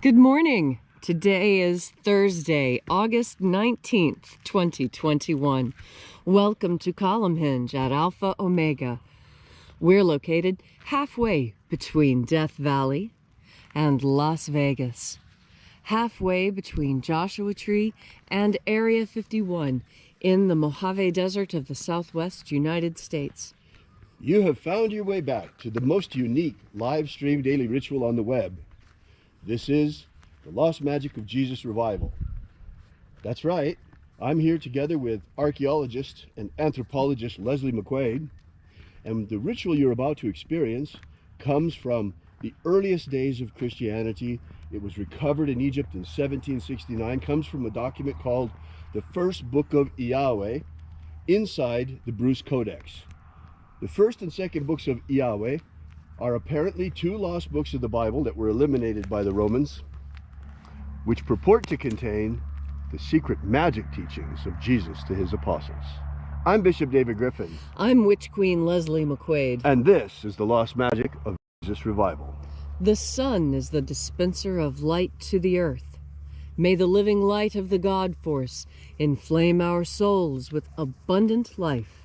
Good morning. Today is Thursday, August 19th, 2021. Welcome to Column Hinge at Alpha Omega. We're located halfway between Death Valley and Las Vegas. Halfway between Joshua Tree and Area 51 in the Mojave Desert of the Southwest United States. You have found your way back to the most unique live stream daily ritual on the web. This is the Lost Magic of Jesus Revival. That's right, I'm here together with archaeologist and anthropologist Leslie McQuade, and the ritual you're about to experience comes from the earliest days of Christianity. It was recovered in Egypt in 1769, comes from a document called the First Book of Yahweh inside the Bruce Codex. The first and second books of Yahweh are apparently two lost books of the Bible that were eliminated by the Romans, which purport to contain the secret magic teachings of Jesus to his apostles. I'm Bishop David Griffin. I'm Witch Queen Leslie McQuade. And this is the Lost Magic of Jesus Revival. The sun is the dispenser of light to the earth. May the living light of the God Force inflame our souls with abundant life.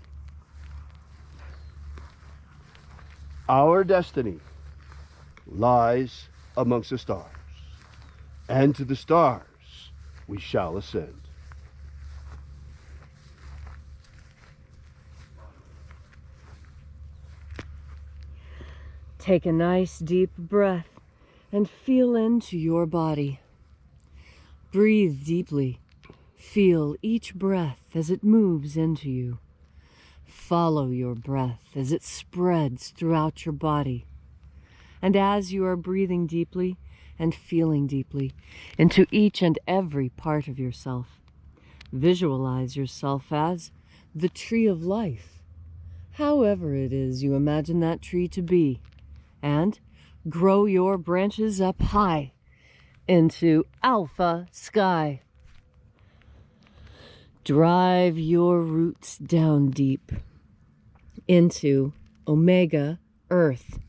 Our destiny lies amongst the stars, and to the stars we shall ascend. Take a nice deep breath and feel into your body. Breathe deeply. Feel each breath as it moves into you. Follow your breath as it spreads throughout your body. And as you are breathing deeply and feeling deeply into each and every part of yourself, visualize yourself as the tree of life, however it is you imagine that tree to be, and grow your branches up high into alpha sky. Drive your roots down deep into Omega Earth.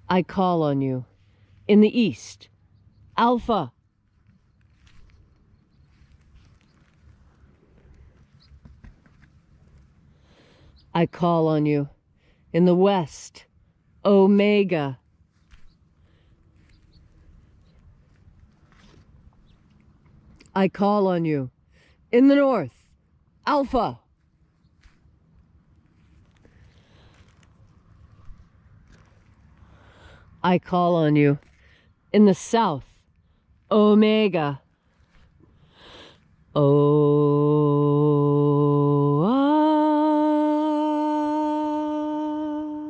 I call on you in the east, Alpha. I call on you in the west, Omega. I call on you in the north, Alpha. I call on you in the south, Omega.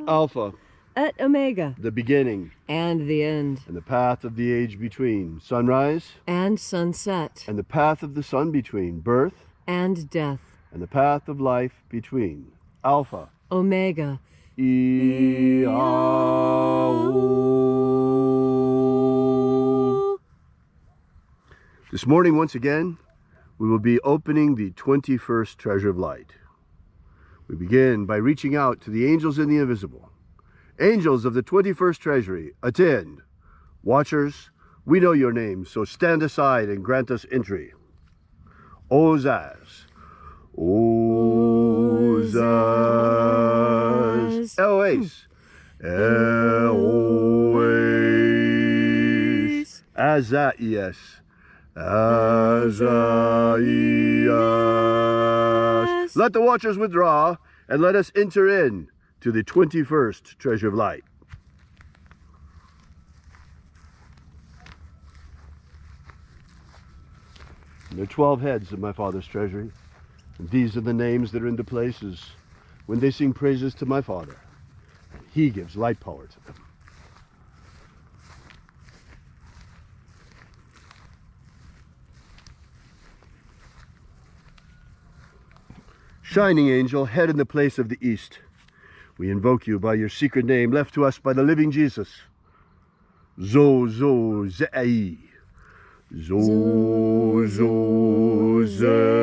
Alpha. At Omega. The beginning. And the end. And the path of the age between. Sunrise. And sunset. And the path of the sun between. Birth. And death. And the path of life between. Alpha. Omega. This morning, once again, we will be opening the 21st Treasure of Light. We begin by reaching out to the angels in the invisible. Angels of the 21st Treasury, attend. Watchers, we know your names, so stand aside and grant us entry. Ozaz. Ozaz. Eloise. Eloise. Azaias. Azaias. Let the watchers withdraw, and let us enter in to the 21st Treasure of Light. There are 12 heads of my Father's treasury. And these are the names that are in the places when they sing praises to my Father. And he gives light power to them. Shining angel, head in the place of the east, we invoke you by your secret name left to us by the living Jesus. Zo Zei. Zo Zei.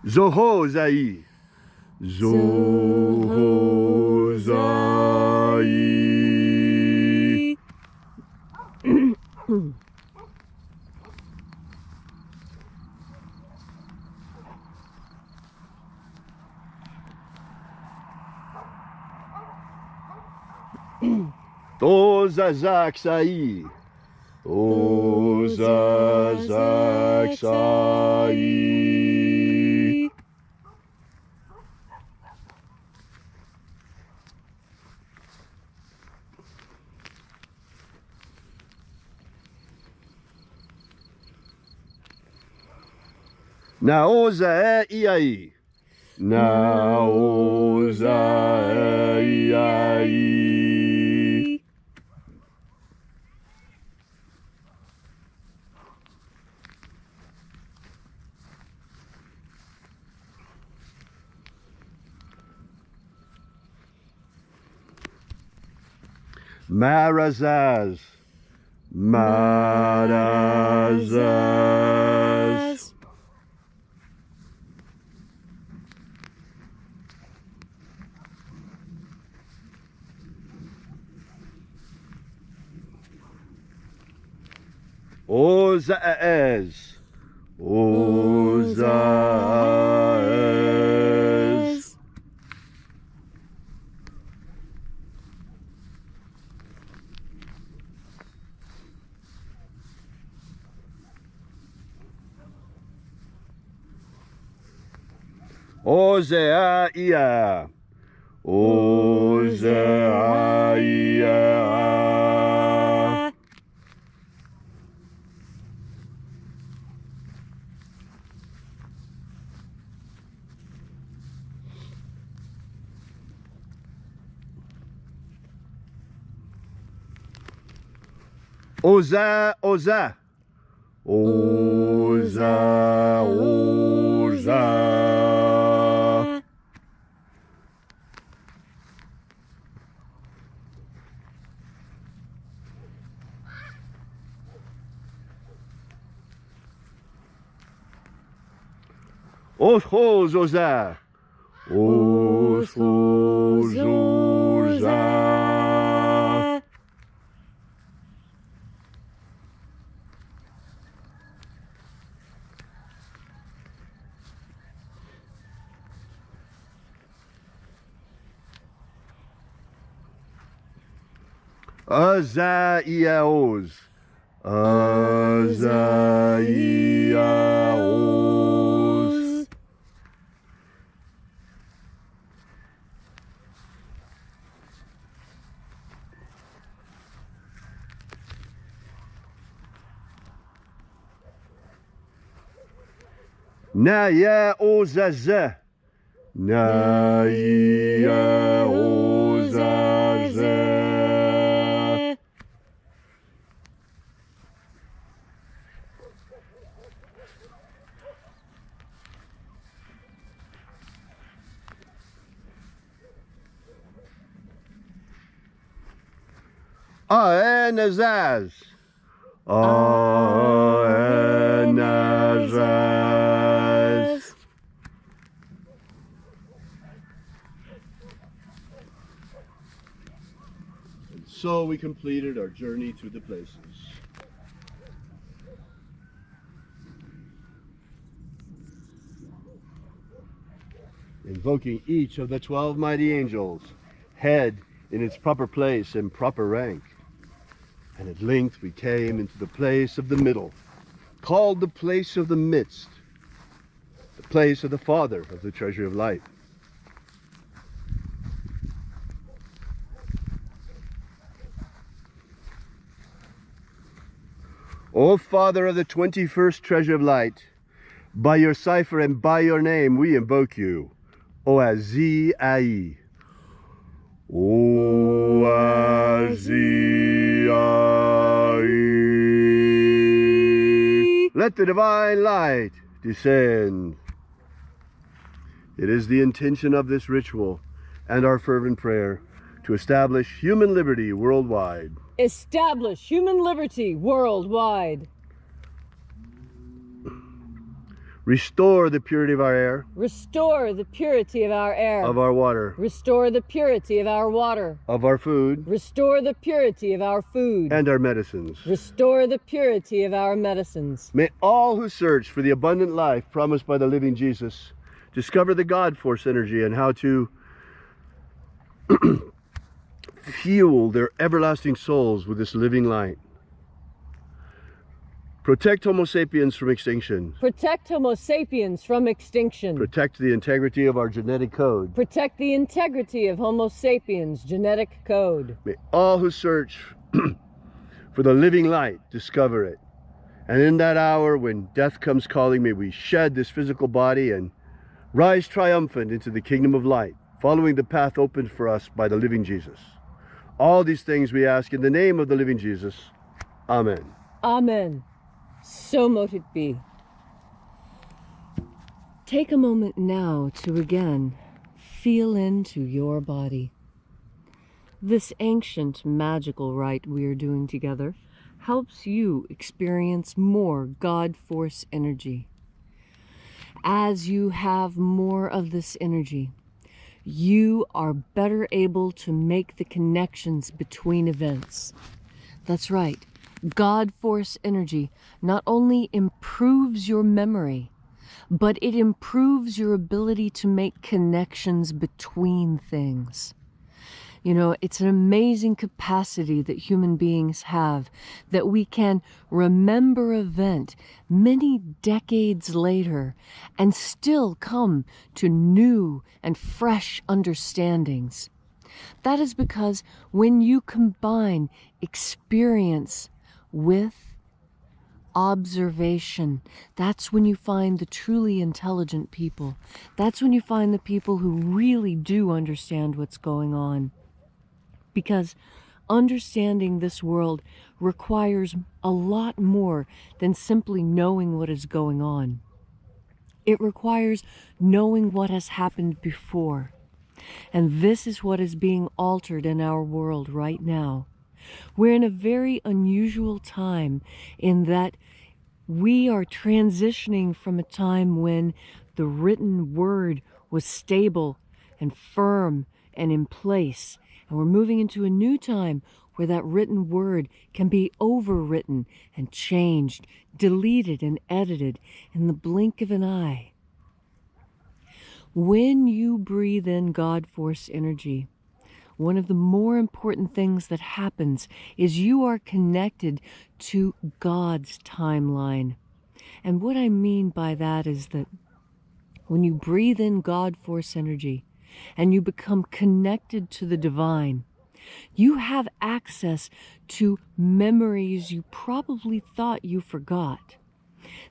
Zohozai. Zohozai. Tozazaksai. Tozazaksai. Naozaei. Naozaei. Marazaz. Marazaz. Ozaez. Ozaez. Ozeaia. Ozeaia. Oza, Oza. Oza, Oza. Oshos, Oza. Oshos, Oza. Azaiaos. Azaiaos. Naya ozaza. Naya ozaza. Aenazaz. Aenazaz. And so we completed our journey through the places. Invoking each of the 12 mighty angels, head in its proper place and proper rank. And at length we came into the place of the middle, called the place of the midst, the place of the Father of the treasure of light. O Father of the 21st treasure of light, by your cipher and by your name we invoke you, Oazi-ai. Oazi-ai. Let the divine light descend. It is the intention of this ritual and our fervent prayer to establish human liberty worldwide. Establish human liberty worldwide. Restore the purity of our air, Restore the purity of our air. of our water, Restore the purity of our water. of our food, Restore the purity of our food. and our medicines. Restore the purity of our medicines. May all who search for the abundant life promised by the living Jesus discover the God force energy and how to fuel their everlasting souls with this living light. Protect Homo sapiens from extinction. Protect Homo sapiens from extinction. Protect the integrity of our genetic code. Protect the integrity of Homo sapiens' genetic code. May all who search for the living light discover it. And in that hour when death comes calling, may we shed this physical body and rise triumphant into the kingdom of light, following the path opened for us by the living Jesus. All these things we ask in the name of the living Jesus. Amen. Amen. So mote it be. Take a moment now to again feel into your body. This ancient magical rite we are doing together helps you experience more God force energy. As you have more of this energy, you are better able to make the connections between events. That's right. God force energy not only improves your memory, but it improves your ability to make connections between things. You know, it's an amazing capacity that human beings have, that we can remember an event many decades later and still come to new and fresh understandings. That is because when you combine experience with observation, that's when you find the truly intelligent people. That's when you find the people who really do understand what's going on. Because understanding this world requires a lot more than simply knowing what is going on. It requires knowing what has happened before. And this is what is being altered in our world right now. We're in a very unusual time in that we are transitioning from a time when the written word was stable and firm and in place. And we're moving into a new time where that written word can be overwritten and changed, deleted and edited in the blink of an eye. When you breathe in God force energy, one of the more important things that happens is you are connected to God's timeline. And what I mean by that is that when you breathe in God force energy and you become connected to the divine, you have access to memories you probably thought you forgot.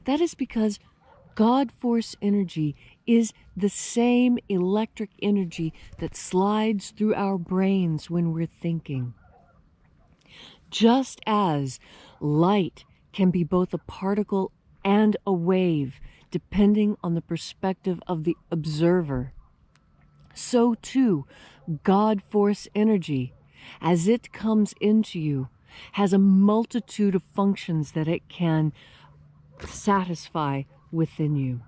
That is because God force energy is the same electric energy that slides through our brains when we're thinking. Just as light can be both a particle and a wave, depending on the perspective of the observer, so too God force energy, as it comes into you, has a multitude of functions that it can satisfy within you.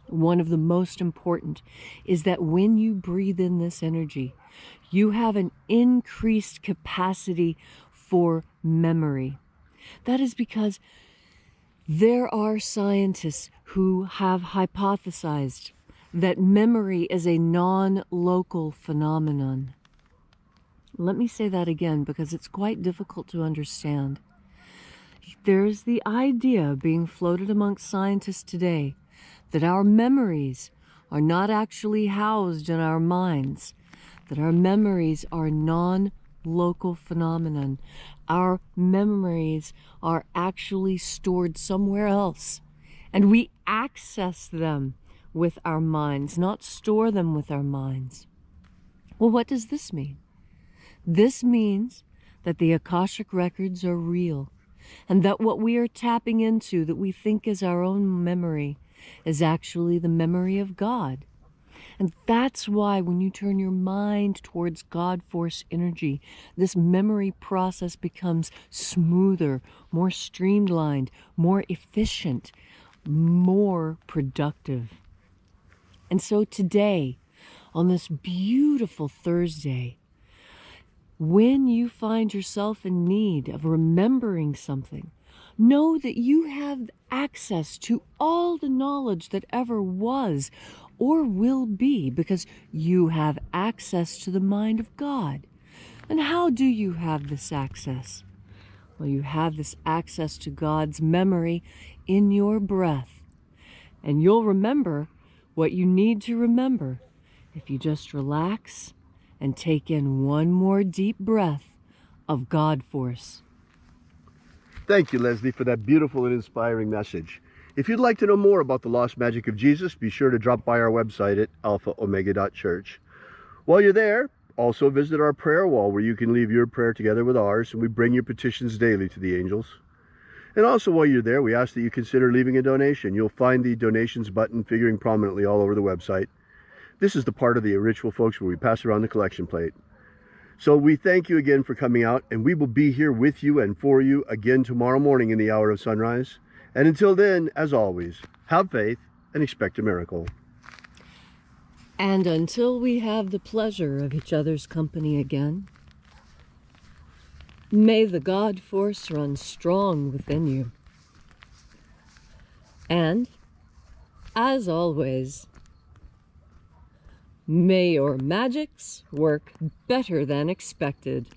One of the most important is that when you breathe in this energy, you have an increased capacity for memory. That is because there are scientists who have hypothesized that memory is a non-local phenomenon. Let me say that again because it's quite difficult to understand. There's the idea being floated amongst scientists today that our memories are not actually housed in our minds, that our memories are non-local phenomenon. Our memories are actually stored somewhere else, and we access them with our minds, not store them with our minds. Well, what does this mean? This means that the Akashic records are real, and that what we are tapping into that we think is our own memory is actually the memory of God. And that's why when you turn your mind towards God force energy, this memory process becomes smoother, more streamlined, more efficient. more productive. And so today, on this beautiful Thursday, when you find yourself in need of remembering something, know that you have access to all the knowledge that ever was or will be, because you have access to the mind of God. And how do you have this access? Well, you have this access to God's memory in your breath. And you'll remember what you need to remember if you just relax and take in one more deep breath of God force. Thank you, Leslie, for that beautiful and inspiring message. If you'd like to know more about the lost magic of Jesus, be sure to drop by our website at alphaomega.church. While you're there, also visit our prayer wall, where you can leave your prayer together with ours, and we bring your petitions daily to the angels. And also, while you're there, we ask that you consider leaving a donation. You'll find the donations button figuring prominently all over the website. This is the part of the ritual, folks, where we pass around the collection plate. So we thank you again for coming out, and we will be here with you and for you again tomorrow morning in the hour of sunrise. And until then, as always, have faith and expect a miracle. And until we have the pleasure of each other's company again, may the God force run strong within you. And, as always, may your magics work better than expected.